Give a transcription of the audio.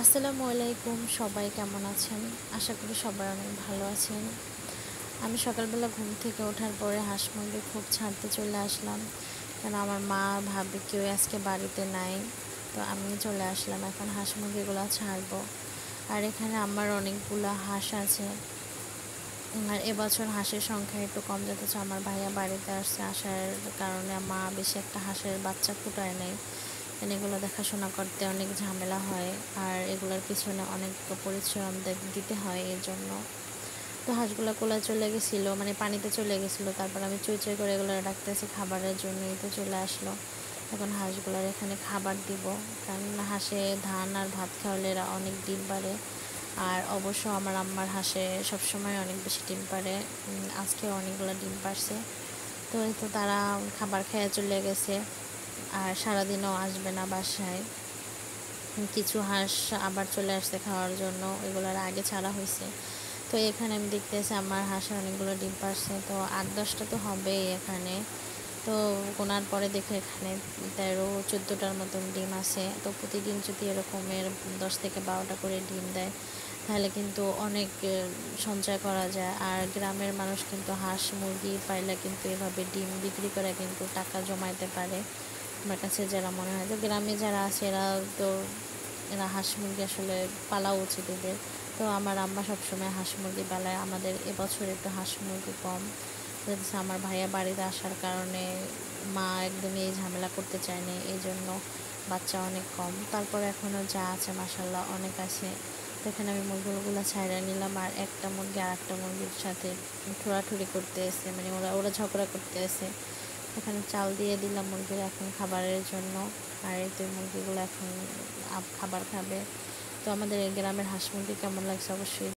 আসসালামু আলাইকুম, সবাই কেমন আছেন? আশা করি সবাই অনেক ভালো আছেন। আমি সকালবেলা ঘুম থেকে ওঠার পরে হাঁস মুরগি খুব ছাড়তে চলে আসলাম, কেন আমার মা ভাবি কেউ আজকে বাড়িতে নাই। তো আমি চলে আসলাম, এখন হাঁস মুরগিগুলো ছাড়বো। আর এখানে আমার অনেকগুলো হাঁস আছে। আর এবছর হাঁসের সংখ্যা একটু কম যেতেছে, আমার ভাইয়া বাড়িতে আসার কারণে মা বেশি একটা হাঁসের বাচ্চা ফুটায় নেই। এগুলো দেখাশোনা করতে অনেক ঝামেলা হয়, আর এগুলোর পিছনে অনেক পরিশ্রম দিতে হয় এর জন্য। তো হাঁসগুলো কোলায় চলে গেছিলো, মানে পানিতে চলে গেছিলো। তারপর আমি চুই চুই করে এগুলো ডাকতেছি খাবারের জন্যই, তো চলে আসলো। এখন হাঁসগুলোর এখানে খাবার দিব, কারণ হাঁসে ধান আর ভাত খাওয়ালে এরা অনেক ডিম পারে। আর অবশ্য আমার আম্মার হাঁসে সবসময় অনেক বেশি ডিম পারে। আজকে অনেকগুলো ডিম পারছে। তো এই তো তারা খাবার খেয়ে চলে গেছে, আর সারাদিনও আসবে না বাসায়। কিছু হাঁস আবার চলে আসছে খাওয়ার জন্য, ওইগুলোর আগে ছাড়া হয়েছে। তো এখানে আমি দেখতেছি আমার হাঁসের অনেকগুলো ডিম পারছে, তো 8-10টা তো হবেই এখানে। তো গোনার পরে দেখে এখানে 13-14টার মতন ডিম আছে। তো প্রতিদিন যদি এরকমের 10 থেকে 12টা করে ডিম দেয়, তাহলে কিন্তু অনেক সঞ্চয় করা যায়। আর গ্রামের মানুষ কিন্তু হাঁস মুরগি পাইলে কিন্তু এভাবে ডিম বিক্রি করে কিন্তু টাকা জমাইতে পারে। আমার কাছে যারা মনে হয়, তো গ্রামে যারা আছে এরা হাঁস মুরগি আসলে পালা উচিত এদের। তো আমার আম্মা সবসময় হাঁস মুরগি পালায়। আমাদের এবছর একটু হাঁস মুরগি কম হচ্ছে, আমার ভাইয়া বাড়িতে আসার কারণে মা একদমই এই ঝামেলা করতে চায়নি, এই জন্য বাচ্চা অনেক কম। তারপর এখনও যা আছে মাসাল্লাহ অনেক আছে। তো এখানে আমি মুরগিগুলো ছাইড়া নিলাম, আর একটা মুরগি আর একটা মুরগির সাথে ঠোড়াঠুড়ি করতে এসে, মানে ওরা ওরা ঝগড়া করতে এসে। এখানে চাল দিয়ে দিলাম মুরগির এখন খাবারের জন্য। আর এই তো মুরগিগুলো এখন খাবার খাবে। তো আমাদের এই গ্রামের হাঁস মুরগি কেমন লাগছে অবশ্যই